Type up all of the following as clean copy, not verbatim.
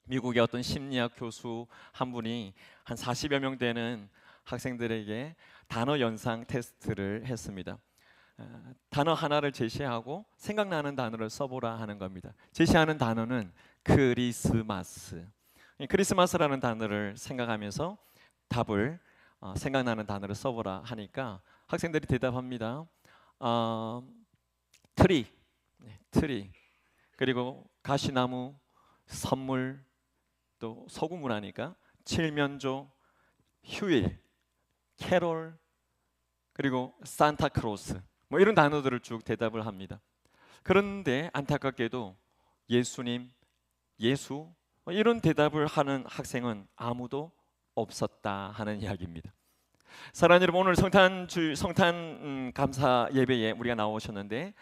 미국의 어떤 심리학 교수 한 분이 한 40여 명 되는 학생들에게 단어 연상 테스트를 했습니다. 단어 하나를 제시하고 생각나는 단어를 써보라 하는 겁니다. 제시하는 단어는 크리스마스. 이 크리스마스라는 단어를 생각하면서 답을 생각나는 단어를 써보라 하니까 학생들이 대답합니다. 어, 트리, 트리, 그리고 가시나무, 선물, 또 소금을 하니까 칠면조, 휴일, 캐롤, 그리고 산타크로스, 뭐 이런 단어들을 쭉 대답을 합니다. 그런데 안타깝게도 예수님, 예수, 뭐 이런 대답을 하는 학생은 아무도 없었다 하는 이야기입니다. 사랑하는 여러분, 오늘 성탄 감사 예배에 우리가 나오셨는데,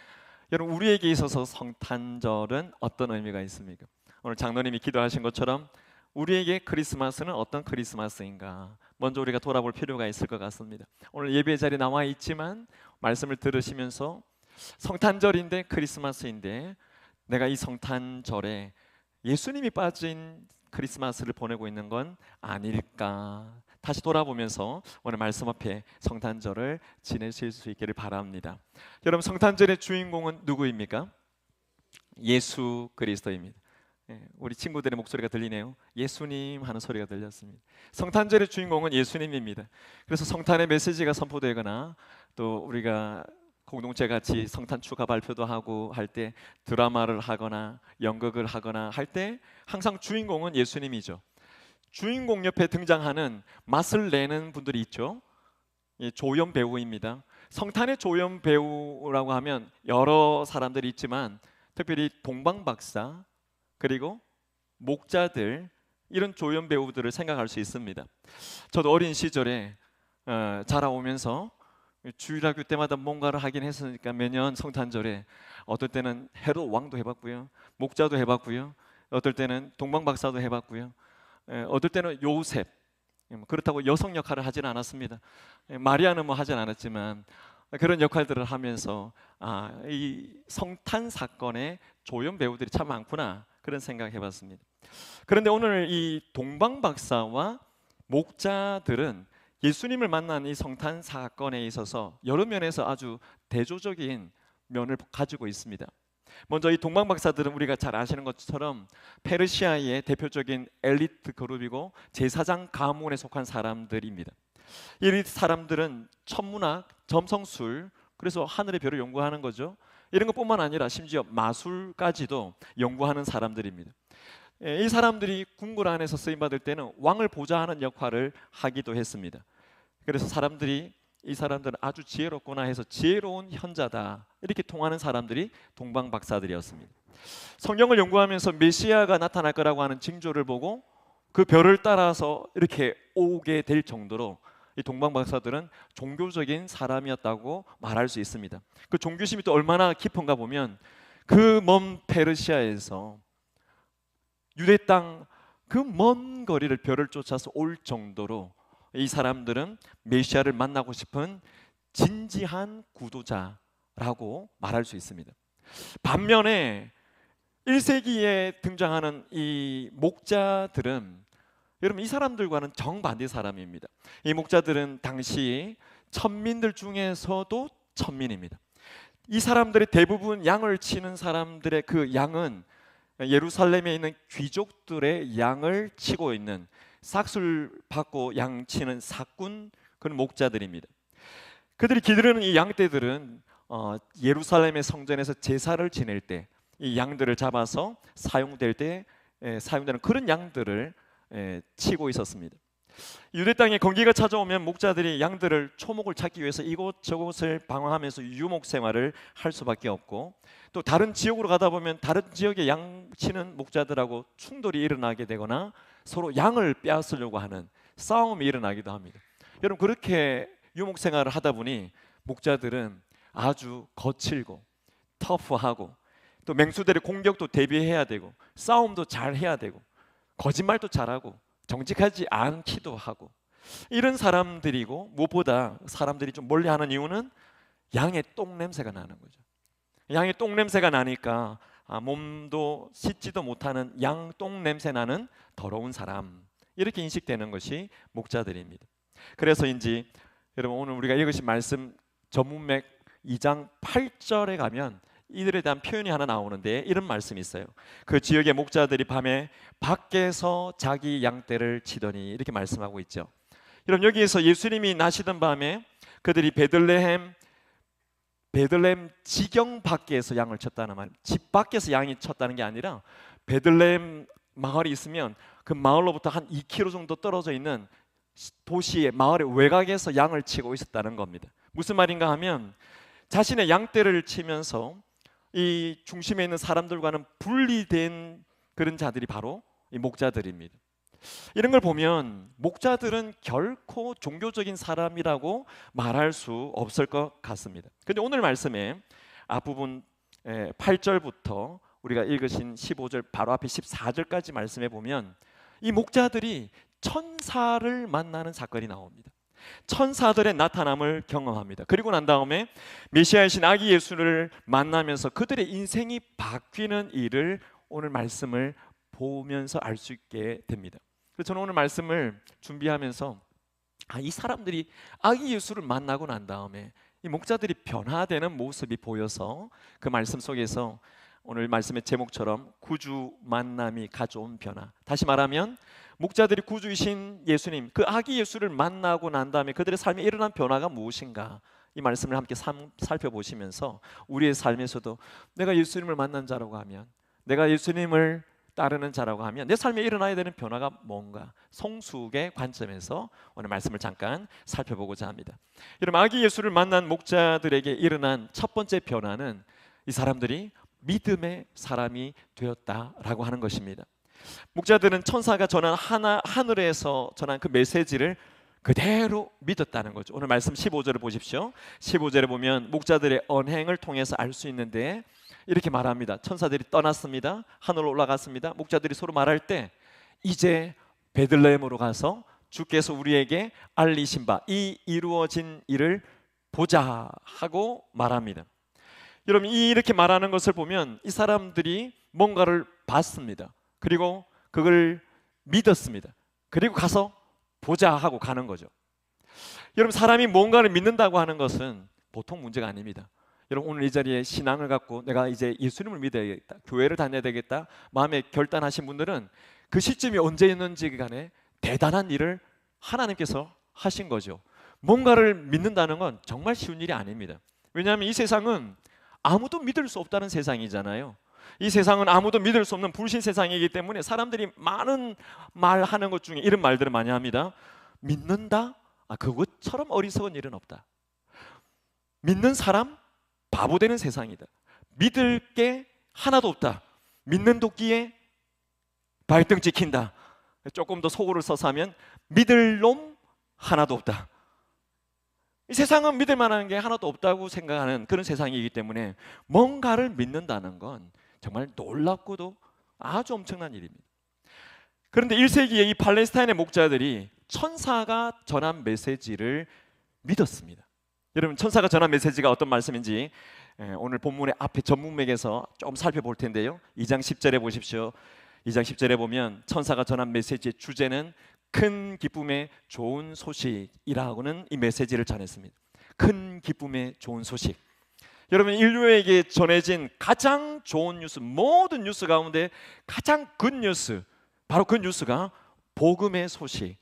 여러분, 우리에게 있어서 성탄절은 어떤 의미가 있습니까? 오늘 장로님이 기도하신 것처럼 우리에게 크리스마스는 어떤 크리스마스인가 먼저 우리가 돌아볼 필요가 있을 것 같습니다. 오늘 예배 자리에 나와 있지만 말씀을 들으시면서 성탄절인데 크리스마스인데 내가 이 성탄절에 예수님이 빠진 크리스마스를 보내고 있는 건 아닐까, 다시 돌아보면서 오늘 말씀 앞에 성탄절을 지내실 수 있기를 바랍니다. 여러분, 성탄절의 주인공은 누구입니까? 예수 그리스도입니다. 우리 친구들의 목소리가 들리네요. 예수님 하는 소리가 들렸습니다. 성탄절의 주인공은 예수님입니다. 그래서 성탄의 메시지가 선포되거나 또 우리가 공동체 같이 성탄 축하 발표도 하고 할 때, 드라마를 하거나 연극을 하거나 할 때 항상 주인공은 예수님이죠. 주인공 옆에 등장하는 맛을 내는 분들이 있죠. 조연 배우입니다. 성탄의 조연 배우라고 하면 여러 사람들이 있지만 특별히 동방박사 그리고 목자들, 이런 조연 배우들을 생각할 수 있습니다. 저도 어린 시절에 자라오면서 주일학교 때마다 뭔가를 하긴 했으니까 매년 성탄절에 어떨 때는 헤롯 왕도 해봤고요, 목자도 해봤고요, 어떨 때는 동방박사도 해봤고요, 어떨 때는 요셉, 그렇다고 여성 역할을 하지는 않았습니다. 마리아는 뭐 하진 않았지만 그런 역할들을 하면서 이 성탄 사건의 조연 배우들이 참 많구나, 그런 생각 해봤습니다. 그런데 오늘 이 동방박사와 목자들은 예수님을 만난 이 성탄 사건에 있어서 여러 면에서 아주 대조적인 면을 가지고 있습니다. 먼저 이 동방박사들은 우리가 잘 아시는 것처럼 페르시아의 대표적인 엘리트 그룹이고 제사장 가문에 속한 사람들입니다. 이 사람들은 천문학, 점성술, 그래서 하늘의 별을 연구하는 거죠. 이런 것뿐만 아니라 심지어 마술까지도 연구하는 사람들입니다. 이 사람들이 궁궐 안에서 쓰임받을 때는 왕을 보좌하는 역할을 하기도 했습니다. 그래서 이 사람들은 아주 지혜롭구나 해서 지혜로운 현자다, 이렇게 통하는 사람들이 동방박사들이었습니다. 성경을 연구하면서 메시아가 나타날 거라고 하는 징조를 보고 그 별을 따라서 이렇게 오게 될 정도로 이 동방박사들은 종교적인 사람이었다고 말할 수 있습니다. 그 종교심이 또 얼마나 깊은가 보면 그 먼 페르시아에서 유대 땅 그 먼 거리를 별을 쫓아서 올 정도로 이 사람들은 메시아를 만나고 싶은 진지한 구도자라고 말할 수 있습니다. 반면에 1세기에 등장하는 이 목자들은, 여러분, 이 사람들과는 정반대 사람입니다. 이 목자들은 당시 천민들 중에서도 천민입니다. 이 사람들의 대부분 양을 치는 사람들의 그 양은 예루살렘에 있는 귀족들의 양을 치고 있는, 삭술 받고 양 치는 사꾼, 그런 목자들입니다. 그들이 기르는 이 양떼들은 예루살렘의 성전에서 제사를 지낼 때 이 양들을 잡아서 사용될 때 사용되는 그런 양들을 치고 있었습니다. 유대 땅에 건기가 찾아오면 목자들이 양들을 초목을 찾기 위해서 이곳저곳을 방황하면서 유목 생활을 할 수밖에 없고, 또 다른 지역으로 가다 보면 다른 지역의 양 치는 목자들하고 충돌이 일어나게 되거나 서로 양을 빼앗으려고 하는 싸움이 일어나기도 합니다. 여러분, 그렇게 유목 생활을 하다 보니 목자들은 아주 거칠고 터프하고 또 맹수들의 공격도 대비해야 되고 싸움도 잘 해야 되고 거짓말도 잘하고 정직하지 않기도 하고, 이런 사람들이고, 무엇보다 사람들이 좀 멀리하는 이유는 양의 똥 냄새가 나는 거죠. 양의 똥 냄새가 나니까 몸도 씻지도 못하는 양 똥 냄새 나는 더러운 사람, 이렇게 인식되는 것이 목자들입니다. 그래서인지 여러분 오늘 우리가 읽으신 말씀 전문맥 2장 8절에 가면 이들에 대한 표현이 하나 나오는데 이런 말씀이 있어요. 그 지역의 목자들이 밤에 밖에서 자기 양떼를 치더니, 이렇게 말씀하고 있죠. 여러분 여기에서 예수님이 나시던 밤에 그들이 베들레헴 지경 밖에서 양을 쳤다는 말, 집 밖에서 양이 쳤다는 게 아니라 베들레헴 마을이 있으면 그 마을로부터 한 2km 정도 떨어져 있는 도시의 마을의 외곽에서 양을 치고 있었다는 겁니다. 무슨 말인가 하면 자신의 양떼를 치면서 이 중심에 있는 사람들과는 분리된 그런 자들이 바로 이 목자들입니다. 이런 걸 보면 목자들은 결코 종교적인 사람이라고 말할 수 없을 것 같습니다. 그런데 오늘 말씀에 앞부분 8절부터 우리가 읽으신 15절 바로 앞에 14절까지 말씀해 보면 이 목자들이 천사를 만나는 사건이 나옵니다. 천사들의 나타남을 경험합니다. 그리고 난 다음에 메시아이신 아기 예수를 만나면서 그들의 인생이 바뀌는 일을 오늘 말씀을 보면서 알 수 있게 됩니다. 그래서 저는 오늘 말씀을 준비하면서 이 사람들이 아기 예수를 만나고 난 다음에 이 목자들이 변화되는 모습이 보여서 그 말씀 속에서 오늘 말씀의 제목처럼 구주 만남이 가져온 변화, 다시 말하면 목자들이 구주이신 예수님, 그 아기 예수를 만나고 난 다음에 그들의 삶에 일어난 변화가 무엇인가, 이 말씀을 함께 살펴보시면서 우리의 삶에서도 내가 예수님을 만난 자라고 하면, 내가 예수님을 따르는 자라고 하면 내 삶에 일어나야 되는 변화가 뭔가, 성숙의 관점에서 오늘 말씀을 잠깐 살펴보고자 합니다. 여러분 아기 예수를 만난 목자들에게 일어난 첫 번째 변화는 이 사람들이 믿음의 사람이 되었다라고 하는 것입니다. 목자들은 천사가 전한 하늘에서 전한 그 메시지를 그대로 믿었다는 거죠. 오늘 말씀 15절을 보십시오. 15절에 보면 목자들의 언행을 통해서 알 수 있는데 이렇게 말합니다. 천사들이 떠났습니다. 하늘로 올라갔습니다. 목자들이 서로 말할 때 이제 베들레헴으로 가서 주께서 우리에게 알리신 바 이 이루어진 일을 보자 하고 말합니다. 여러분 이렇게 말하는 것을 보면 이 사람들이 뭔가를 봤습니다. 그리고 그걸 믿었습니다. 그리고 가서 보자 하고 가는 거죠. 여러분 사람이 뭔가를 믿는다고 하는 것은 보통 문제가 아닙니다. 여러분 오늘 이 자리에 신앙을 갖고 내가 이제 예수님을 믿어야겠다, 교회를 다녀야 되겠다 마음에 결단하신 분들은 그 시점이 언제였는지 간에 대단한 일을 하나님께서 하신 거죠. 뭔가를 믿는다는 건 정말 쉬운 일이 아닙니다. 왜냐하면 이 세상은 아무도 믿을 수 없다는 세상이잖아요. 이 세상은 아무도 믿을 수 없는 불신 세상이기 때문에 사람들이 많은 말하는 것 중에 이런 말들을 많이 합니다. 믿는다? 그것처럼 어리석은 일은 없다. 믿는 사람? 바보 되는 세상이다. 믿을 게 하나도 없다. 믿는 도끼에 발등 찍힌다. 조금 더 속어를 써서 하면 믿을 놈 하나도 없다. 이 세상은 믿을 만한 게 하나도 없다고 생각하는 그런 세상이기 때문에 뭔가를 믿는다는 건 정말 놀랍고도 아주 엄청난 일입니다. 그런데 1세기에 이 팔레스타인의 목자들이 천사가 전한 메시지를 믿었습니다. 여러분 천사가 전한 메시지가 어떤 말씀인지 오늘 본문의 앞에 전문맥에서 조금 살펴볼 텐데요. 2장 10절에 보십시오. 2장 10절에 보면 천사가 전한 메시지의 주제는 큰 기쁨의 좋은 소식이라고는 이 메시지를 전했습니다. 큰 기쁨의 좋은 소식. 여러분 인류에게 전해진 가장 좋은 뉴스, 모든 뉴스 가운데 가장 굿뉴스, 바로 그 뉴스가 복음의 소식,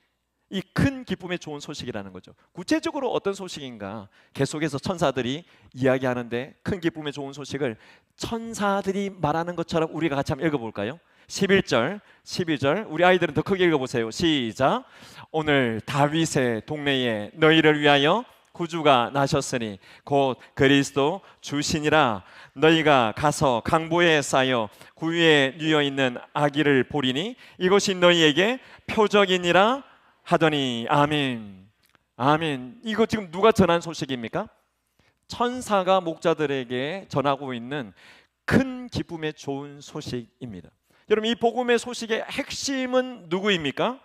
이 큰 기쁨의 좋은 소식이라는 거죠. 구체적으로 어떤 소식인가 계속해서 천사들이 이야기하는데 큰 기쁨의 좋은 소식을 천사들이 말하는 것처럼 우리가 같이 한번 읽어볼까요? 11절, 12절 우리 아이들은 더 크게 읽어보세요. 시작. 오늘 다윗의 동네에 너희를 위하여 구주가 나셨으니 곧 그리스도 주시니라. 너희가 가서 강보에 쌓여 구유에 누워 있는 아기를 보리니 이것이 너희에게 표적이니라 하더니 아멘. 아멘. 이거 지금 누가 전한 소식입니까? 천사가 목자들에게 전하고 있는 큰 기쁨의 좋은 소식입니다. 여러분 이 복음의 소식의 핵심은 누구입니까?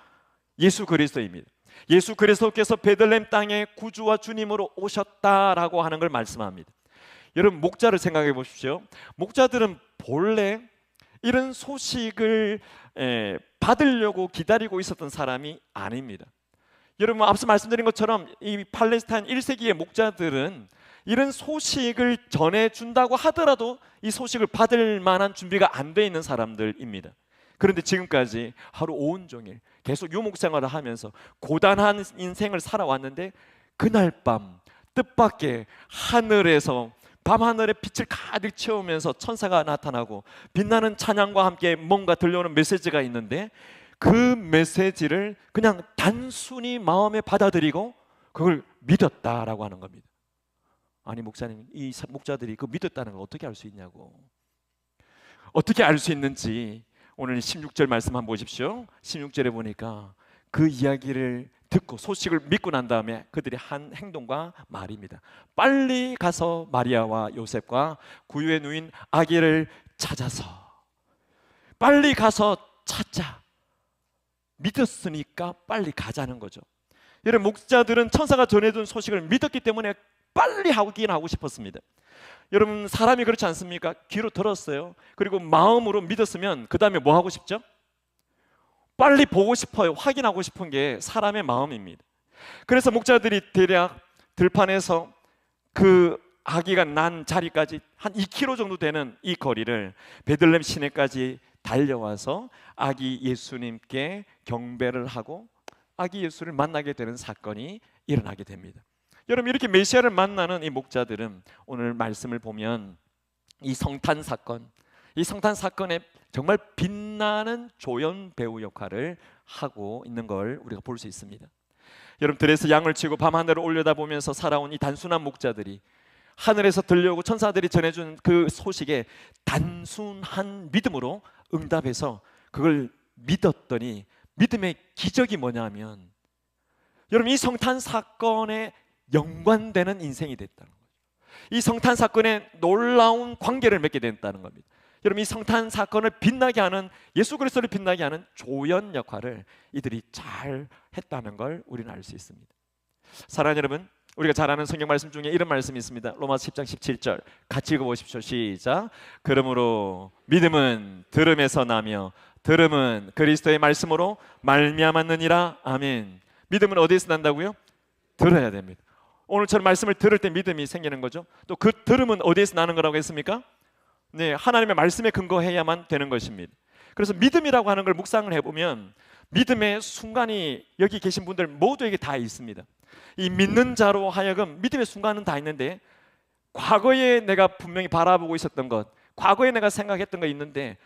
예수 그리스도입니다. 예수 그리스도께서 베들레헴 땅에 구주와 주님으로 오셨다라고 하는 걸 말씀합니다. 여러분 목자를 생각해 보십시오. 목자들은 본래 이런 소식을 받으려고 기다리고 있었던 사람이 아닙니다. 여러분 앞서 말씀드린 것처럼 이 팔레스타인 1세기의 목자들은 이런 소식을 전해준다고 하더라도 이 소식을 받을 만한 준비가 안 돼 있는 사람들입니다. 그런데 지금까지 하루 온종일 계속 유목 생활을 하면서 고단한 인생을 살아왔는데 그날 밤 뜻밖의 하늘에서 밤하늘에 빛을 가득 채우면서 천사가 나타나고 빛나는 찬양과 함께 뭔가 들려오는 메시지가 있는데 그 메시지를 그냥 단순히 마음에 받아들이고 그걸 믿었다라고 하는 겁니다. 아니 목사님, 이 목자들이 그 믿었다는 걸 어떻게 알 수 있냐고. 어떻게 알 수 있는지 오늘 16절 말씀 한번 보십시오. 16절에 보니까 그 이야기를 듣고 소식을 믿고 난 다음에 그들이 한 행동과 말입니다. 빨리 가서 마리아와 요셉과 구유에 누인 아기를 찾아서, 빨리 가서 찾자. 믿었으니까 빨리 가자는 거죠. 여러분 목자들은 천사가 전해준 소식을 믿었기 때문에 빨리 하고 싶었습니다. 여러분 사람이 그렇지 않습니까? 귀로 들었어요. 그리고 마음으로 믿었으면 그 다음에 뭐 하고 싶죠? 빨리 보고 싶어요. 확인하고 싶은 게 사람의 마음입니다. 그래서 목자들이 대략 들판에서 그 아기가 난 자리까지 한 2km 정도 되는 이 거리를 베들레헴 시내까지 달려와서 아기 예수님께 경배를 하고 아기 예수를 만나게 되는 사건이 일어나게 됩니다. 여러분 이렇게 메시아를 만나는 이 목자들은 오늘 말씀을 보면 이 성탄 사건, 이 성탄 사건에 정말 빛나는 조연 배우 역할을 하고 있는 걸 우리가 볼 수 있습니다. 여러분 들에서 양을 치고 밤하늘을 올려다보면서 살아온 이 단순한 목자들이 하늘에서 들려오고 천사들이 전해준 그 소식에 단순한 믿음으로 응답해서 그걸 믿었더니 믿음의 기적이 뭐냐면 여러분 이 성탄 사건에 연관되는 인생이 됐다는 거죠. 이 성탄 사건에 놀라운 관계를 맺게 됐다는 겁니다. 여러분 이 성탄 사건을 빛나게 하는, 예수 그리스도를 빛나게 하는 조연 역할을 이들이 잘 했다는 걸 우리는 알 수 있습니다. 사랑하는 여러분, 우리가 잘 아는 성경 말씀 중에 이런 말씀이 있습니다. 로마서 10장 17절 같이 읽어보십시오. 시작. 그러므로 믿음은 들음에서 나며 들음은 그리스도의 말씀으로 말미암았느니라. 아멘. 믿음은 어디에서 난다고요? 들어야 됩니다. 오늘처럼 말씀을 들을 때 믿음이 생기는 거죠. 또 그 들음은 어디에서 나는 거라고 했습니까? 네, 하나님의 말씀에 근거해야만 되는 것입니다. 그래서 믿음이라고 하는 걸 묵상을 해보면 믿음의 순간이 여기 계신 분들 모두에게 다 있습니다. 이 믿는 자로 하여금 믿음의 순간은 다 있는데 과거에 내가 분명히 바라보고 있었던 것, 과거에 내가 생각했던 거 있는데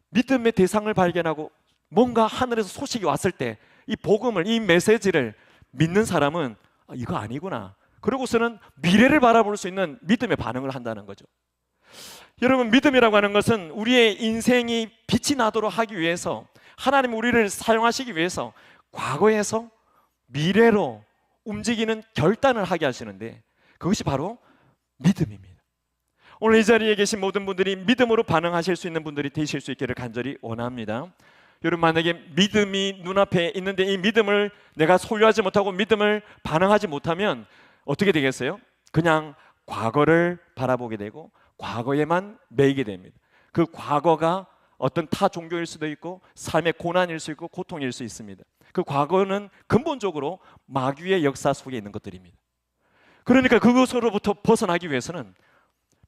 믿음의 대상을 발견하고 뭔가 하늘에서 소식이 왔을 때 이 복음을, 이 메시지를 믿는 사람은 이거 아니구나. 그러고서는 미래를 바라볼 수 있는 믿음의 반응을 한다는 거죠. 여러분 믿음이라고 하는 것은 우리의 인생이 빛이 나도록 하기 위해서 하나님 우리를 사용하시기 위해서 과거에서 미래로 움직이는 결단을 하게 하시는데 그것이 바로 믿음입니다. 오늘 이 자리에 계신 모든 분들이 믿음으로 반응하실 수 있는 분들이 되실 수 있기를 간절히 원합니다. 여러분 만약에 믿음이 눈앞에 있는데 이 믿음을 내가 소유하지 못하고 믿음을 반응하지 못하면 어떻게 되겠어요? 그냥 과거를 바라보게 되고 과거에만 매이게 됩니다. 그 과거가 어떤 타 종교일 수도 있고 삶의 고난일 수 있고 고통일 수 있습니다. 그 과거는 근본적으로 마귀의 역사 속에 있는 것들입니다. 그러니까 그것으로부터 벗어나기 위해서는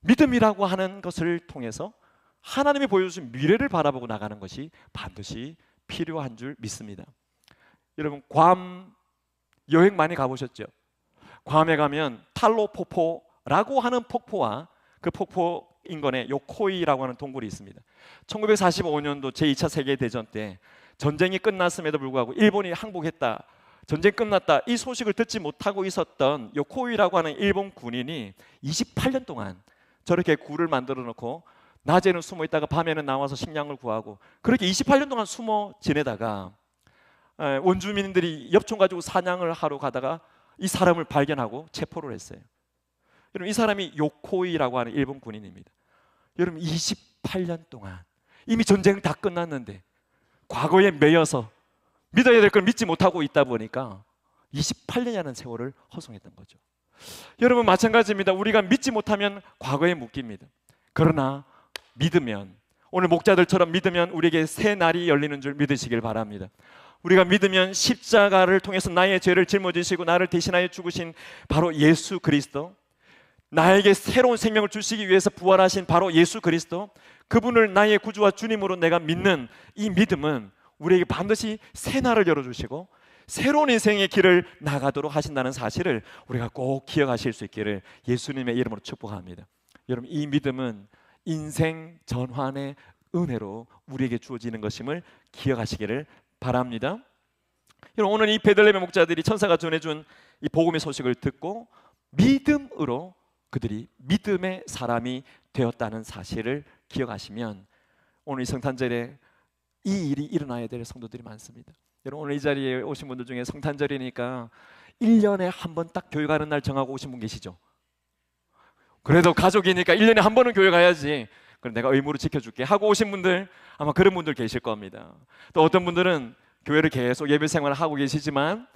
믿음이라고 하는 것을 통해서 하나님이 보여주신 미래를 바라보고 나가는 것이 반드시 필요한 줄 믿습니다. 여러분 괌 여행 많이 가보셨죠? 괌에 가면 탈로 폭포라고 하는 폭포와 그 폭포 인근에 요코이라고 하는 동굴이 있습니다. 1945년도 제2차 세계대전 때 전쟁이 끝났음에도 불구하고 일본이 항복했다, 전쟁 끝났다, 이 소식을 듣지 못하고 있었던 요코이라고 하는 일본 군인이 28년 동안 저렇게 굴을 만들어 놓고 낮에는 숨어 있다가 밤에는 나와서 식량을 구하고 그렇게 28년 동안 숨어 지내다가 원주민들이 엽총 가지고 사냥을 하러 가다가 이 사람을 발견하고 체포를 했어요. 여러분 이 사람이 요코이라고 하는 일본 군인입니다. 여러분 28년 동안 이미 전쟁은 다 끝났는데 과거에 매여서 믿어야 될 걸 믿지 못하고 있다 보니까 28년이라는 세월을 허송했던 거죠. 여러분 마찬가지입니다. 우리가 믿지 못하면 과거에 묶입니다. 그러나 믿으면, 오늘 목자들처럼 믿으면 우리에게 새 날이 열리는 줄 믿으시길 바랍니다. 우리가 믿으면 십자가를 통해서 나의 죄를 짊어지시고 나를 대신하여 죽으신 바로 예수 그리스도, 나에게 새로운 생명을 주시기 위해서 부활하신 바로 예수 그리스도, 그분을 나의 구주와 주님으로 내가 믿는 이 믿음은 우리에게 반드시 새 날을 열어주시고 새로운 인생의 길을 나가도록 하신다는 사실을 우리가 꼭 기억하실 수 있기를 예수님의 이름으로 축복합니다. 여러분, 이 믿음은 인생 전환의 은혜로 우리에게 주어지는 것임을 기억하시기를 바랍니다. 여러분, 오늘 이 베들레헴의 목자들이 천사가 전해준 이 복음의 소식을 듣고 믿음으로 그들이 믿음의 사람이 되었다는 사실을 기억하시면 오늘 이 성탄절에 이 일이 일어나야 될 성도들이 많습니다. 여러분, 오늘 이 자리에 오신 분들 중에 성탄절이니까 1년에 한 번 딱 교회 가는 날 정하고 오신 분 계시죠? 그래도 가족이니까 1년에 한 번은 교회 가야지, 그럼 내가 의무로 지켜줄게 하고 오신 분들, 아마 그런 분들 계실 겁니다. 또 어떤 분들은 교회를 계속 예배 생활을 하고 계시지만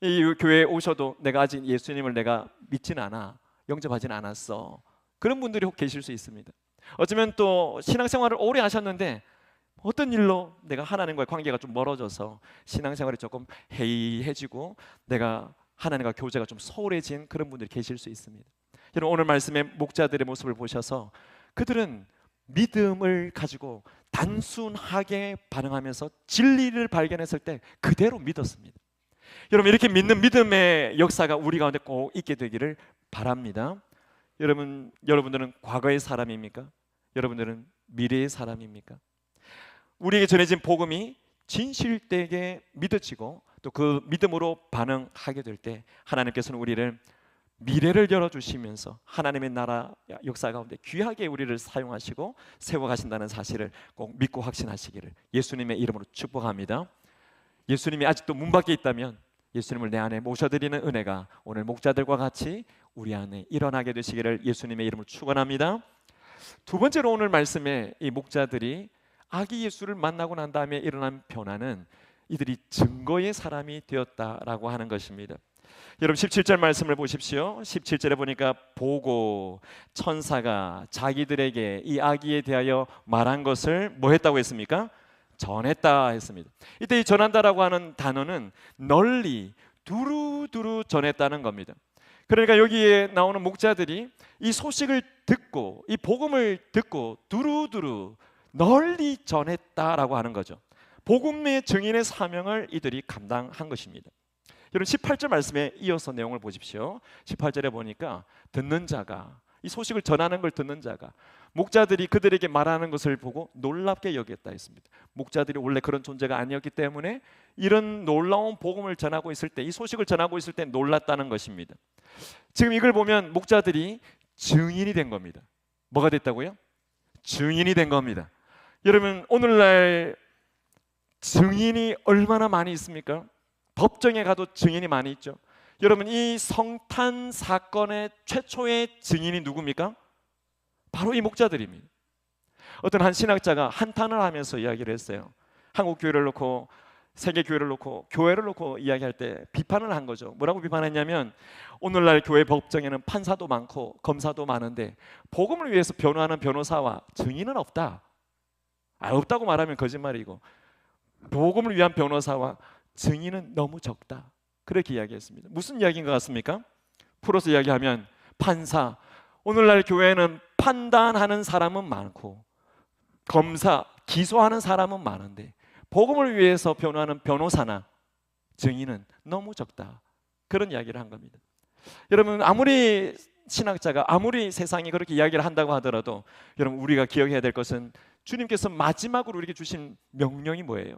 이 교회에 오셔도 내가 아직 예수님을 내가 믿진 않아, 영접하진 않았어, 그런 분들이 혹 계실 수 있습니다. 어쩌면 또 신앙생활을 오래 하셨는데 어떤 일로 내가 하나님과의 관계가 좀 멀어져서 신앙생활이 조금 해이해지고 내가 하나님과 교제가 좀 소홀해진 그런 분들이 계실 수 있습니다. 여러분, 오늘 말씀의 목자들의 모습을 보셔서 그들은 믿음을 가지고 단순하게 반응하면서 진리를 발견했을 때 그대로 믿었습니다. 여러분, 이렇게 믿는 믿음의 역사가 우리 가운데 꼭 있게 되기를 바랍니다. 여러분들은 과거의 사람입니까? 여러분들은 미래의 사람입니까? 우리에게 전해진 복음이 진실되게 믿어지고 또 그 믿음으로 반응하게 될 때 하나님께서는 우리를 미래를 열어주시면서 하나님의 나라 역사 가운데 귀하게 우리를 사용하시고 세워가신다는 사실을 꼭 믿고 확신하시기를 예수님의 이름으로 축복합니다. 예수님이 아직도 문 밖에 있다면 예수님을 내 안에 모셔드리는 은혜가 오늘 목자들과 같이 우리 안에 일어나게 되시기를 예수님의 이름으로 축원합니다. 두 번째로 오늘 말씀에 이 목자들이 아기 예수를 만나고 난 다음에 일어난 변화는 이들이 증거의 사람이 되었다라고 하는 것입니다. 여러분, 17절 말씀을 보십시오. 17절에 보니까 보고 천사가 자기들에게 이 아기에 대하여 말한 것을 뭐 했다고 했습니까? 전했다 했습니다. 이때 이 전한다라고 하는 단어는 널리 두루두루 전했다는 겁니다. 그러니까 여기에 나오는 목자들이 이 소식을 듣고 이 복음을 듣고 두루두루 널리 전했다라고 하는 거죠. 복음의 증인의 사명을 이들이 감당한 것입니다. 여러분, 18절 말씀에 이어서 내용을 보십시오. 18절에 보니까 듣는 자가, 이 소식을 전하는 걸 듣는 자가 목자들이 그들에게 말하는 것을 보고 놀랍게 여겼다 했습니다. 목자들이 원래 그런 존재가 아니었기 때문에 이런 놀라운 복음을 전하고 있을 때, 이 소식을 전하고 있을 때 놀랐다는 것입니다. 지금 이걸 보면 목자들이 증인이 된 겁니다. 뭐가 됐다고요? 증인이 된 겁니다. 여러분, 오늘날 증인이 얼마나 많이 있습니까? 법정에 가도 증인이 많이 있죠. 여러분, 이 성탄 사건의 최초의 증인이 누굽니까? 바로 이 목자들입니다. 어떤 한 신학자가 한탄을 하면서 이야기를 했어요. 한국 교회를 놓고 세계 교회를 놓고 교회를 놓고 이야기할 때 비판을 한 거죠. 뭐라고 비판했냐면, 오늘날 교회 법정에는 판사도 많고 검사도 많은데 복음을 위해서 변호하는 변호사와 증인은 없다. 없다고 말하면 거짓말이고, 복음을 위한 변호사와 증인은 너무 적다. 그렇게 이야기했습니다. 무슨 이야기인 것 같습니까? 풀어서 이야기하면 판사, 오늘날 교회는 판단하는 사람은 많고 검사, 기소하는 사람은 많은데 복음을 위해서 변호하는 변호사나 증인은 너무 적다. 그런 이야기를 한 겁니다. 여러분, 아무리 신학자가 아무리 세상이 그렇게 이야기를 한다고 하더라도 여러분, 우리가 기억해야 될 것은 주님께서 마지막으로 우리에게 주신 명령이 뭐예요?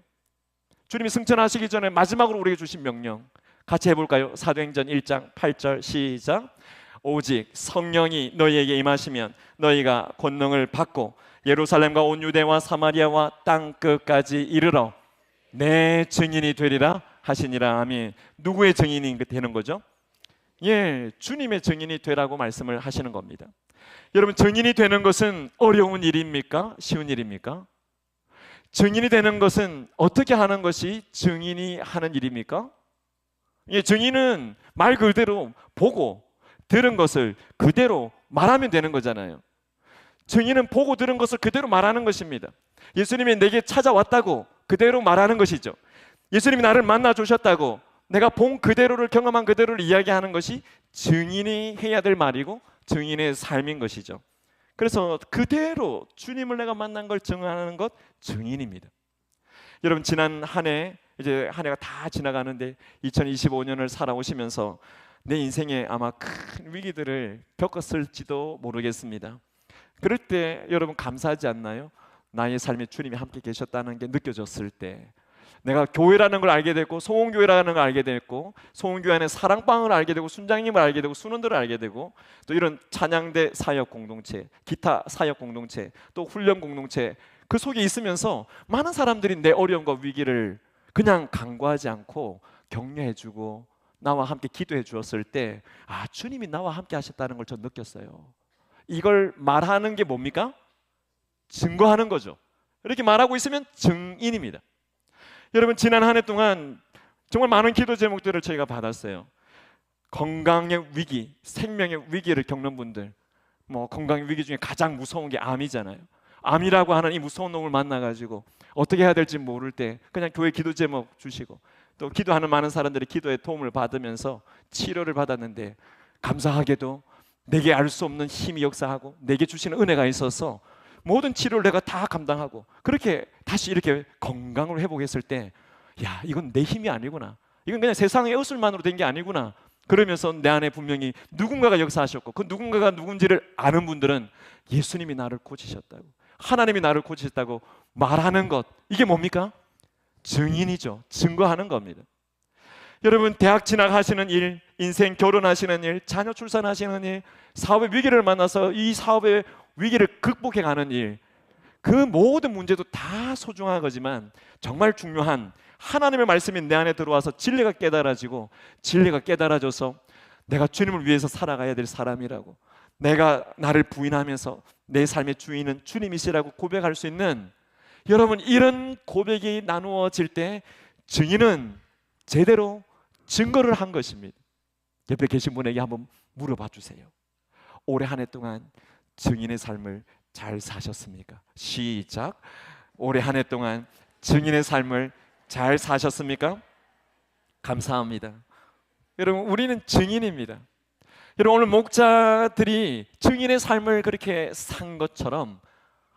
주님이 승천하시기 전에 마지막으로 우리에게 주신 명령 같이 해볼까요? 사도행전 1장 8절 시작. 오직 성령이 너희에게 임하시면 너희가 권능을 받고 예루살렘과 온 유대와 사마리아와 땅 끝까지 이르러 내 증인이 되리라 하시니라. 아멘. 누구의 증인이 되는 거죠? 예, 주님의 증인이 되라고 말씀을 하시는 겁니다. 여러분, 증인이 되는 것은 어려운 일입니까? 쉬운 일입니까? 증인이 되는 것은 어떻게 하는 것이 증인이 하는 일입니까? 예, 증인은 말 그대로 보고 들은 것을 그대로 말하면 되는 거잖아요. 증인은 보고 들은 것을 그대로 말하는 것입니다. 예수님이 내게 찾아왔다고 그대로 말하는 것이죠. 예수님이 나를 만나 주셨다고 내가 본 그대로를, 경험한 그대로를 이야기하는 것이 증인이 해야 될 말이고 증인의 삶인 것이죠. 그래서 그대로 주님을 내가 만난 걸 증언하는 것, 증인입니다. 여러분, 지난 한 해, 이제 한 해가 다 지나가는데 2025년을 살아오시면서 내 인생에 아마 큰 위기들을 겪었을지도 모르겠습니다. 그럴 때 여러분 감사하지 않나요? 나의 삶에 주님이 함께 계셨다는 게 느껴졌을 때, 내가 교회라는 걸 알게 됐고, 소원교회라는 걸 알게 됐고, 소원교회 안에 사랑방을 알게 되고, 순장님을 알게 되고, 순원들을 알게 되고, 또 이런 찬양대 사역 공동체, 기타 사역 공동체, 또 훈련 공동체, 그 속에 있으면서 많은 사람들이 내 어려움과 위기를 그냥 간과하지 않고 격려해주고 나와 함께 기도해 주었을 때, 아, 주님이 나와 함께 하셨다는 걸 전 느꼈어요. 이걸 말하는 게 뭡니까? 증거하는 거죠. 이렇게 말하고 있으면 증인입니다. 여러분, 지난 한 해 동안 정말 많은 기도 제목들을 저희가 받았어요. 건강의 위기, 생명의 위기를 겪는 분들, 뭐 건강의 위기 중에 가장 무서운 게 암이잖아요. 암이라고 하는 이 무서운 놈을 만나가지고 어떻게 해야 될지 모를 때 그냥 교회 기도 제목 주시고, 또 기도하는 많은 사람들이 기도의 도움을 받으면서 치료를 받았는데, 감사하게도 내게 알 수 없는 힘이 역사하고 내게 주시는 은혜가 있어서 모든 치료를 내가 다 감당하고 그렇게 다시 이렇게 건강을 회복했을 때, 야, 이건 내 힘이 아니구나, 이건 그냥 세상의 의술만으로 된 게 아니구나, 그러면서 내 안에 분명히 누군가가 역사하셨고, 그 누군가가 누군지를 아는 분들은 예수님이 나를 고치셨다고, 하나님이 나를 고치셨다고 말하는 것, 이게 뭡니까? 증인이죠. 증거하는 겁니다. 여러분, 대학 진학하시는 일, 인생 결혼하시는 일, 자녀 출산하시는 일, 사업의 위기를 만나서 이 사업의 위기를 극복해가는 일, 그 모든 문제도 다 소중한 거지만 정말 중요한 하나님의 말씀이 내 안에 들어와서 진리가 깨달아지고, 진리가 깨달아져서 내가 주님을 위해서 살아가야 될 사람이라고, 내가 나를 부인하면서 내 삶의 주인은 주님이시라고 고백할 수 있는, 여러분, 이런 고백이 나누어질 때 증인은 제대로 증거를 한 것입니다. 옆에 계신 분에게 한번 물어봐 주세요. 올해 한 해 동안 증인의 삶을 잘 사셨습니까? 시작. 올해 한 해 동안 증인의 삶을 잘 사셨습니까? 감사합니다. 여러분, 우리는 증인입니다. 여러분, 오늘 목자들이 증인의 삶을 그렇게 산 것처럼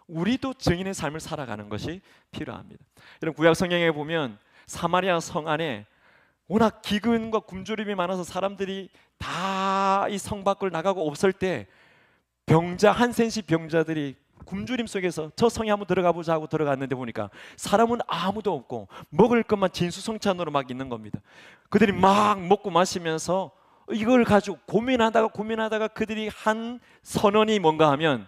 우리도 증인의 삶을 살아가는 것이 필요합니다. 여러분, 구약 성경에 보면 사마리아 성 안에 워낙 기근과 굶주림이 많아서 사람들이 다 이 성 밖을 나가고 없을 때, 병자 한센시 병자들이 굶주림 속에서 저 성에 한번 들어가 보자 하고 들어갔는데 보니까 사람은 아무도 없고 먹을 것만 진수성찬으로 막 있는 겁니다. 그들이 막 먹고 마시면서 이걸 가지고 고민하다가 그들이 한 선언이 뭔가 하면,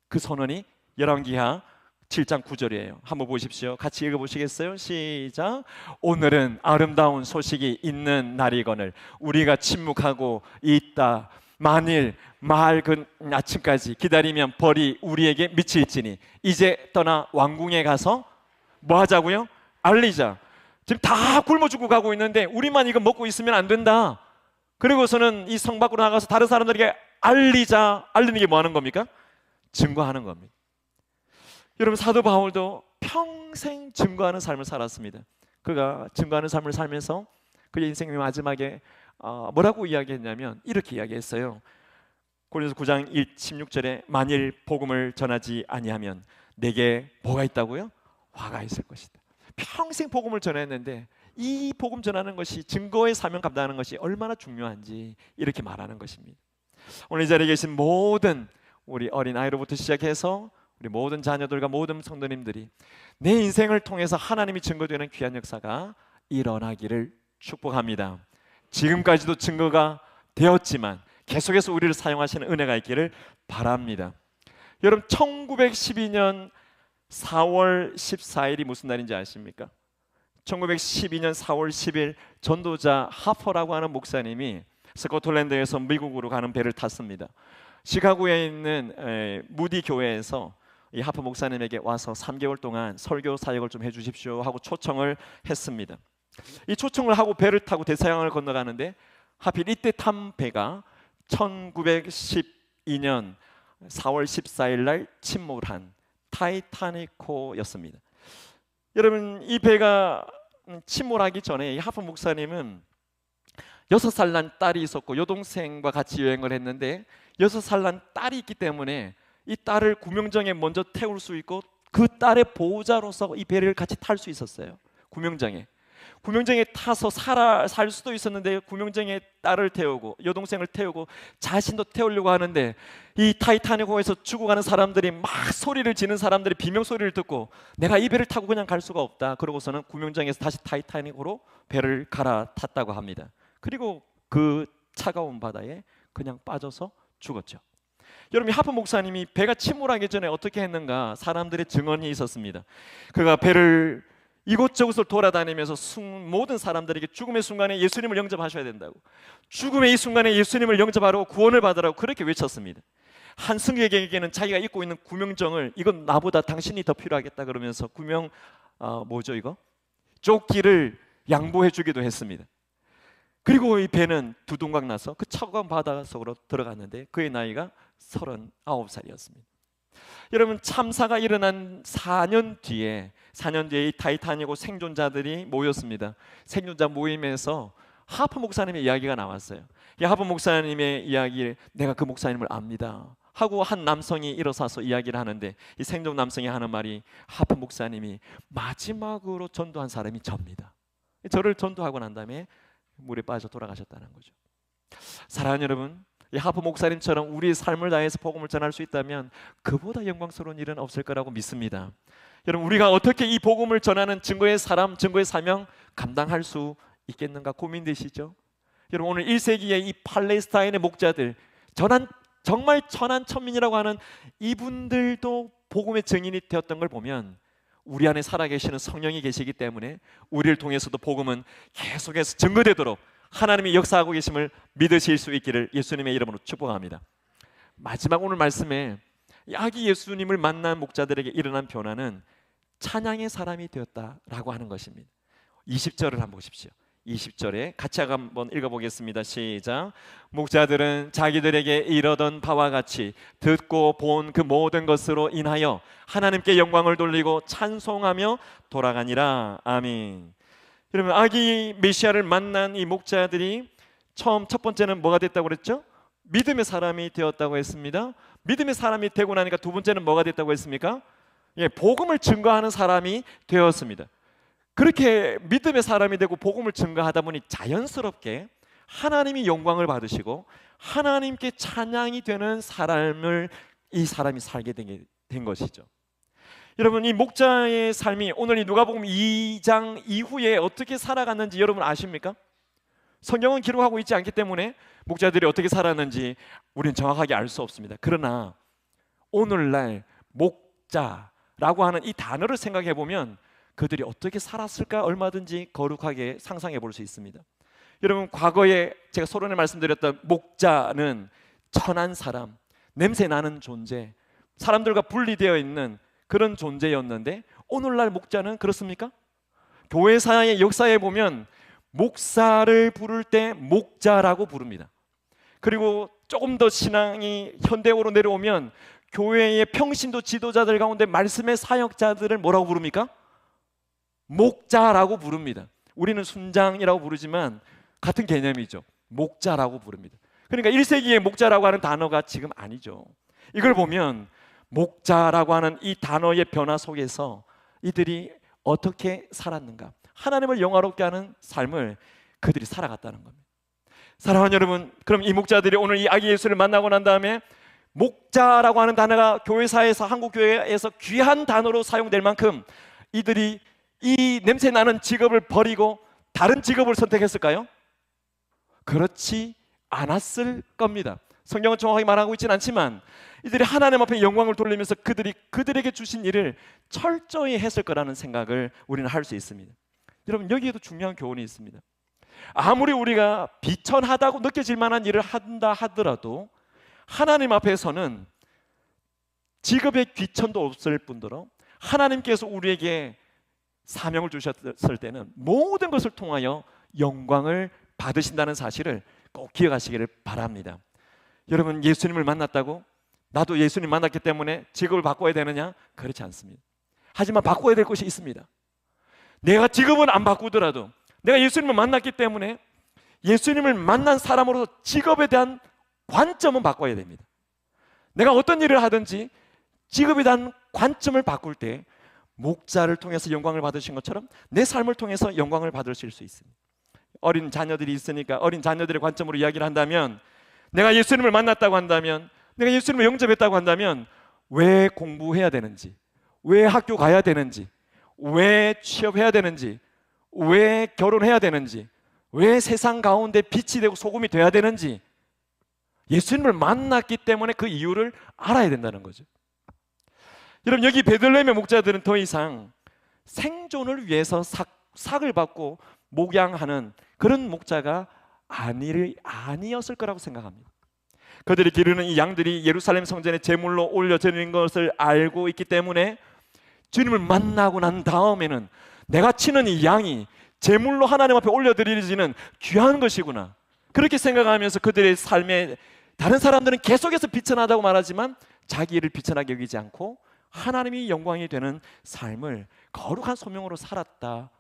그 선언이 열왕기하 7장 9절이에요. 한번 보십시오. 같이 읽어보시겠어요? 시작. 오늘은 아름다운 소식이 있는 날이거늘 우리가 침묵하고 있다. 만일 맑은 아침까지 기다리면 벌이 우리에게 미칠지니 이제 떠나 왕궁에 가서 뭐 하자고요? 알리자. 지금 다 굶어 죽고 가고 있는데 우리만 이거 먹고 있으면 안 된다. 그리고서는 이 성 밖으로 나가서 다른 사람들에게 알리자. 알리는 게 뭐 하는 겁니까? 증거하는 겁니다. 여러분, 사도 바울도 평생 증거하는 삶을 살았습니다. 그가 증거하는 삶을 살면서 그의 인생의 마지막에 뭐라고 이야기했냐면 이렇게 이야기했어요. 고린도서 9장 16절에 만일 복음을 전하지 아니하면 내게 뭐가 있다고요? 화가 있을 것이다. 평생 복음을 전했는데 이 복음 전하는 것이, 증거의 사명 감당하는 것이 얼마나 중요한지 이렇게 말하는 것입니다. 오늘 이 자리에 계신 모든 우리 어린아이로부터 시작해서 우리 모든 자녀들과 모든 성도님들이 내 인생을 통해서 하나님이 증거되는 귀한 역사가 일어나기를 축복합니다. 지금까지도 증거가 되었지만 계속해서 우리를 사용하시는 은혜가 있기를 바랍니다. 여러분, 1912년 4월 14일이 무슨 날인지 아십니까? 1912년 4월 10일 전도자 하퍼라고 하는 목사님이 스코틀랜드에서 미국으로 가는 배를 탔습니다. 시카고에 있는 무디 교회에서 이 하퍼 목사님에게 와서 3개월 동안 설교 사역을 좀 해주십시오 하고 초청을 했습니다. 이 초청을 하고 배를 타고 대서양을 건너가는데 하필 이때 탄 배가 1912년 4월 14일 날 침몰한 타이타닉호였습니다. 여러분, 이 배가 침몰하기 전에 이 하프 목사님은 6살 난 딸이 있었고 여동생과 같이 여행을 했는데 6살 난 딸이 있기 때문에 이 딸을 구명정에 먼저 태울 수 있고 그 딸의 보호자로서 이 배를 같이 탈 수 있었어요. 구명정에 타서 살 수도 있었는데 구명정에 딸을 태우고 여동생을 태우고 자신도 태우려고 하는데 이 타이타닉호에서 죽어가는 사람들이 막 소리를 지는 사람들이 비명소리를 듣고 내가 이 배를 타고 그냥 갈 수가 없다. 그러고서는 구명정에서 다시 타이타닉호로 배를 갈아탔다고 합니다. 그리고 그 차가운 바다에 그냥 빠져서 죽었죠. 여러분, 하프 목사님이 배가 침몰하기 전에 어떻게 했는가? 사람들의 증언이 있었습니다. 그가 배를 이곳저곳을 돌아다니면서 모든 사람들에게 죽음의 순간에 예수님을 영접하셔야 된다고, 죽음의 이 순간에 예수님을 영접하라고, 구원을 받으라고 그렇게 외쳤습니다. 한 승객에게는 자기가 입고 있는 구명정을, 이건 나보다 당신이 더 필요하겠다 그러면서 조끼를 양보해 주기도 했습니다. 그리고 이 배는 두동강 나서 그 차가운 바다 속으로 들어갔는데 그의 나이가 39살이었습니다. 여러분, 참사가 일어난 4년 뒤에 이 타이타닉호 생존자들이 모였습니다. 생존자 모임에서 하프 목사님의 이야기가 나왔어요. 이 하프 목사님의 이야기를 내가 그 목사님을 압니다 하고 한 남성이 일어서서 이야기를 하는데 이 생존 남성이 하는 말이 하프 목사님이 마지막으로 전도한 사람이 접니다. 저를 전도하고 난 다음에 물에 빠져 돌아가셨다는 거죠. 사랑하는 여러분, 이 하프 목사님처럼 우리의 삶을 다해서 복음을 전할 수 있다면 그보다 영광스러운 일은 없을 거라고 믿습니다. 여러분, 우리가 어떻게 이 복음을 전하는 증거의 사람, 증거의 사명 감당할 수 있겠는가 고민되시죠? 여러분, 오늘 1세기의 이 팔레스타인의 목자들, 정말 천한천민이라고 하는 이분들도 복음의 증인이 되었던 걸 보면 우리 안에 살아계시는 성령이 계시기 때문에 우리를 통해서도 복음은 계속해서 증거되도록 하나님이 역사하고 계심을 믿으실 수 있기를 예수님의 이름으로 축복합니다. 마지막 오늘 말씀에 아기 예수님을 만난 목자들에게 일어난 변화는 찬양의 사람이 되었다라고 하는 것입니다. 20절을 한번 보십시오. 20절에 같이 한번 읽어보겠습니다. 시작. 목자들은 자기들에게 이르던 바와 같이 듣고 본 그 모든 것으로 인하여 하나님께 영광을 돌리고 찬송하며 돌아가니라. 아멘. 여러분, 아기 메시아를 만난 이 목자들이 첫 번째는 뭐가 됐다고 그랬죠? 믿음의 사람이 되었다고 했습니다. 믿음의 사람이 되고 나니까 두 번째는 뭐가 됐다고 했습니까? 복음을 증거하는 사람이 되었습니다. 그렇게 믿음의 사람이 되고 복음을 증거하다 보니 자연스럽게 하나님이 영광을 받으시고 하나님께 찬양이 되는 삶을 이 사람이 살게 된 것이죠. 여러분, 이 목자의 삶이 오늘 이 누가복음 2장 이후에 어떻게 살아갔는지 여러분 아십니까? 성경은 기록하고 있지 않기 때문에 목자들이 어떻게 살았는지 우리는 정확하게 알 수 없습니다. 그러나 오늘날 목자라고 하는 이 단어를 생각해 보면 그들이 어떻게 살았을까 얼마든지 거룩하게 상상해 볼 수 있습니다. 여러분, 과거에 제가 서론에 말씀드렸던 목자는 천한 사람, 냄새 나는 존재, 사람들과 분리되어 있는 그런 존재였는데 오늘날 목자는 그렇습니까? 교회사의 역사에 보면 목사를 부를 때 목자라고 부릅니다. 그리고 조금 더 신앙이 현대어로 내려오면 교회의 평신도 지도자들 가운데 말씀의 사역자들을 뭐라고 부릅니까? 목자라고 부릅니다. 우리는 순장이라고 부르지만 같은 개념이죠. 목자라고 부릅니다. 그러니까 1세기의 목자라고 하는 단어가 지금 아니죠. 이걸 보면 목자라고 하는 이 단어의 변화 속에서 이들이 어떻게 살았는가, 하나님을 영화롭게 하는 삶을 그들이 살아갔다는 겁니다. 사랑하는 여러분, 그럼 이 목자들이 오늘 이 아기 예수를 만나고 난 다음에 목자라고 하는 단어가 교회사에서, 한국 교회에서 귀한 단어로 사용될 만큼 이들이 이 냄새 나는 직업을 버리고 다른 직업을 선택했을까요? 그렇지 않았을 겁니다. 성경은 정확하게 말하고 있지는 않지만 이들이 하나님 앞에 영광을 돌리면서 그들에게 주신 일을 철저히 했을 거라는 생각을 우리는 할 수 있습니다. 여러분, 여기에도 중요한 교훈이 있습니다. 아무리 우리가 비천하다고 느껴질 만한 일을 한다 하더라도 하나님 앞에서는 직업의 귀천도 없을 뿐더러 하나님께서 우리에게 사명을 주셨을 때는 모든 것을 통하여 영광을 받으신다는 사실을 꼭 기억하시기를 바랍니다. 여러분, 예수님을 만났다고 나도 예수님 만났기 때문에 직업을 바꿔야 되느냐? 그렇지 않습니다. 하지만 바꿔야 될 것이 있습니다. 내가 직업은 안 바꾸더라도 내가 예수님을 만났기 때문에 예수님을 만난 사람으로서 직업에 대한 관점은 바꿔야 됩니다. 내가 어떤 일을 하든지 직업에 대한 관점을 바꿀 때 목자를 통해서 영광을 받으신 것처럼 내 삶을 통해서 영광을 받으실 수 있습니다. 어린 자녀들이 있으니까 어린 자녀들의 관점으로 이야기를 한다면, 내가 예수님을 만났다고 한다면, 내가 예수님을 영접했다고 한다면 왜 공부해야 되는지, 왜 학교 가야 되는지, 왜 취업해야 되는지, 왜 결혼해야 되는지, 왜 세상 가운데 빛이 되고 소금이 돼야 되는지 예수님을 만났기 때문에 그 이유를 알아야 된다는 거죠. 여러분, 여기 베들레헴의 목자들은 더 이상 생존을 위해서 삭을 받고 목양하는 그런 목자가 아니었을 거라고 생각합니다. 그들이 기르는 이 양들이 예루살렘 성전에 제물로 올려드리는 것을 알고 있기 때문에 주님을 만나고 난 다음에는 내가 치는 이 양이 제물로 하나님 앞에 올려드리지는 귀한 것이구나, 그렇게 생각하면서 그들의 삶에 다른 사람들은 계속해서 비천하다고 말하지만 자기 일을 비천하게 여기지 않고 하나님이 영광이 되는 삶을 거룩한 소명으로 살았다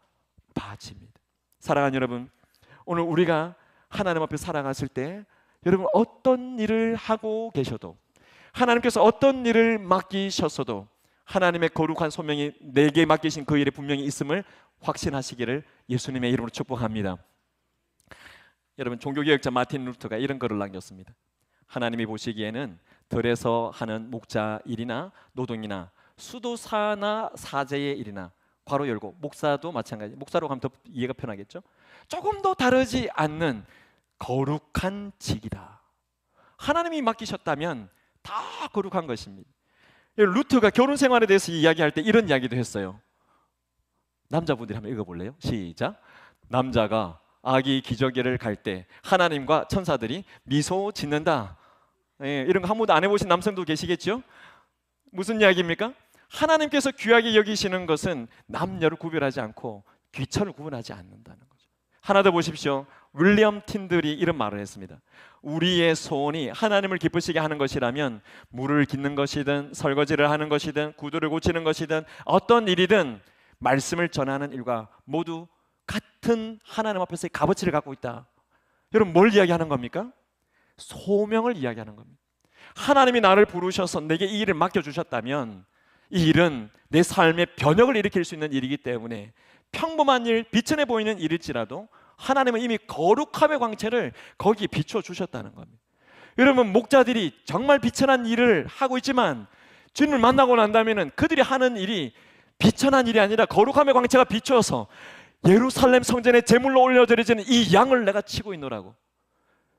봐집니다. 사랑하는 여러분, 오늘 우리가 하나님 앞에 살아갔을 때 여러분, 어떤 일을 하고 계셔도, 하나님께서 어떤 일을 맡기셨어도 하나님의 거룩한 소명이 내게 맡기신 그 일에 분명히 있음을 확신하시기를 예수님의 이름으로 축복합니다. 여러분, 종교개혁자 마틴 루터가 이런 글을 남겼습니다. 하나님이 보시기에는 들에서 하는 목자 일이나 노동이나 수도사나 사제의 일이나, 괄호 열고 목사도 마찬가지, 목사로 가면 더 이해가 편하겠죠? 조금 더 다르지 않는 거룩한 직이다. 하나님이 맡기셨다면 다 거룩한 것입니다. 루터가 결혼 생활에 대해서 이야기할 때 이런 이야기도 했어요. 남자분들이 한번 읽어볼래요? 시작. 남자가 아기 기저귀를 갈 때 하나님과 천사들이 미소 짓는다. 이런 거 한 번도 안 해보신 남성도 계시겠죠? 무슨 이야기입니까? 하나님께서 귀하게 여기시는 것은 남녀를 구별하지 않고 귀천을 구분하지 않는다는 거죠. 하나 더 보십시오. 윌리엄 틴들이 이런 말을 했습니다. 우리의 소원이 하나님을 기쁘시게 하는 것이라면 물을 깃는 것이든 설거지를 하는 것이든 구두를 고치는 것이든 어떤 일이든 말씀을 전하는 일과 모두 같은 하나님 앞에서의 값어치를 갖고 있다. 여러분, 뭘 이야기하는 겁니까? 소명을 이야기하는 겁니다. 하나님이 나를 부르셔서 내게 이 일을 맡겨주셨다면 이 일은 내 삶의 변혁을 일으킬 수 있는 일이기 때문에 평범한 일, 비천해 보이는 일일지라도 하나님은 이미 거룩함의 광채를 거기에 비춰주셨다는 겁니다. 여러분, 목자들이 정말 비천한 일을 하고 있지만 주님을 만나고 난다면 그들이 하는 일이 비천한 일이 아니라 거룩함의 광채가 비추어서 예루살렘 성전에 제물로 올려드리지는 이 양을 내가 치고 있노라고,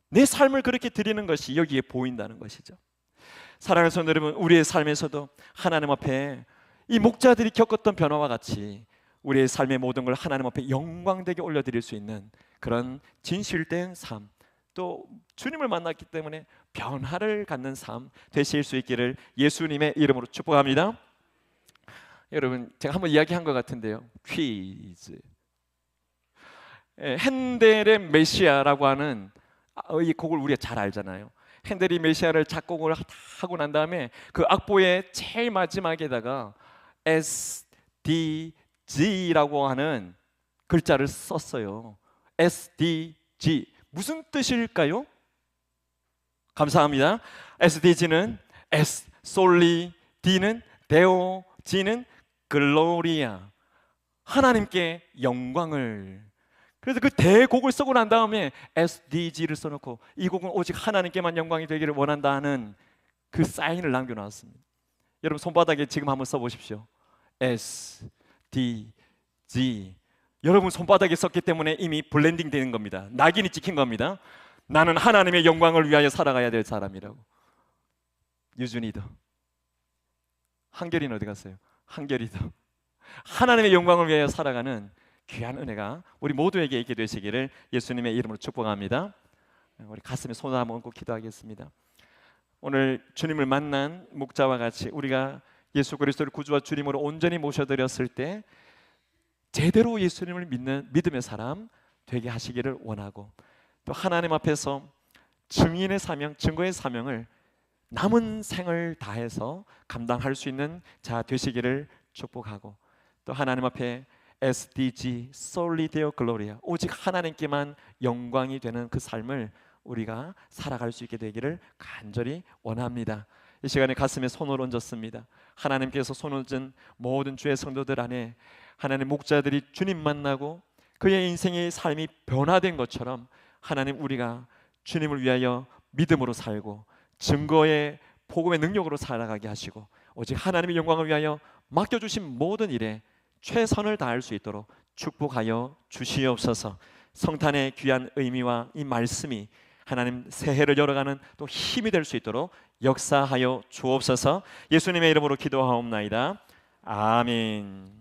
내 삶을 그렇게 드리는 것이 여기에 보인다는 것이죠. 사랑하는 성도 여러분, 우리의 삶에서도 하나님 앞에 이 목자들이 겪었던 변화와 같이 우리의 삶의 모든 걸 하나님 앞에 영광되게 올려드릴 수 있는 그런 진실된 삶, 또 주님을 만났기 때문에 변화를 갖는 삶 되실 수 있기를 예수님의 이름으로 축복합니다. 여러분, 제가 한번 이야기한 것 같은데요, 퀴즈. 핸델의 메시아라고 하는 이 곡을 우리가 잘 알잖아요. 핸델이 메시아를 작곡을 하고 난 다음에 그 악보의 제일 마지막에다가 SDG라고 하는 글자를 썼어요. SDG 무슨 뜻일까요? 감사합니다. SDG는 S, 솔리, D는 데오, G는 글로리아, 하나님께 영광을. 그래서 그 대곡을 쓰고 난 다음에 SDG를 써놓고 이 곡은 오직 하나님께만 영광이 되기를 원한다는 그 사인을 남겨놨습니다. 여러분, 손바닥에 지금 한번 써보십시오. SDG. 여러분 손바닥에 썼기 때문에 이미 블렌딩 되는 겁니다. 낙인이 찍힌 겁니다. 나는 하나님의 영광을 위하여 살아가야 될 사람이라고. 유준이도. 한결이는 어디 갔어요? 한결이도. 하나님의 영광을 위하여 살아가는 귀한 은혜가 우리 모두에게 있게 되시기를 예수님의 이름으로 축복합니다. 우리 가슴에 손을 한번 얹고 기도하겠습니다. 오늘 주님을 만난 목자와 같이 우리가 예수 그리스도를 구주와 주님으로 온전히 모셔드렸을 때 제대로 예수님을 믿는 믿음의 사람 되게 하시기를 원하고, 또 하나님 앞에서 증인의 사명, 증거의 사명을 남은 생을 다해서 감당할 수 있는 자 되시기를 축복하고, 또 하나님 앞에 SDG, Soli Deo Gloria, 오직 하나님께만 영광이 되는 그 삶을 우리가 살아갈 수 있게 되기를 간절히 원합니다. 이 시간에 가슴에 손을 얹었습니다. 하나님께서 손을 얹은 모든 주의 성도들 안에 하나님 목자들이 주님 만나고 그의 인생의 삶이 변화된 것처럼, 하나님 우리가 주님을 위하여 믿음으로 살고 증거의 복음의 능력으로 살아가게 하시고, 오직 하나님의 영광을 위하여 맡겨주신 모든 일에 최선을 다할 수 있도록 축복하여 주시옵소서. 성탄의 귀한 의미와 이 말씀이 하나님 새해를 열어가는 또 힘이 될 수 있도록 역사하여 주옵소서. 예수님의 이름으로 기도하옵나이다. 아멘.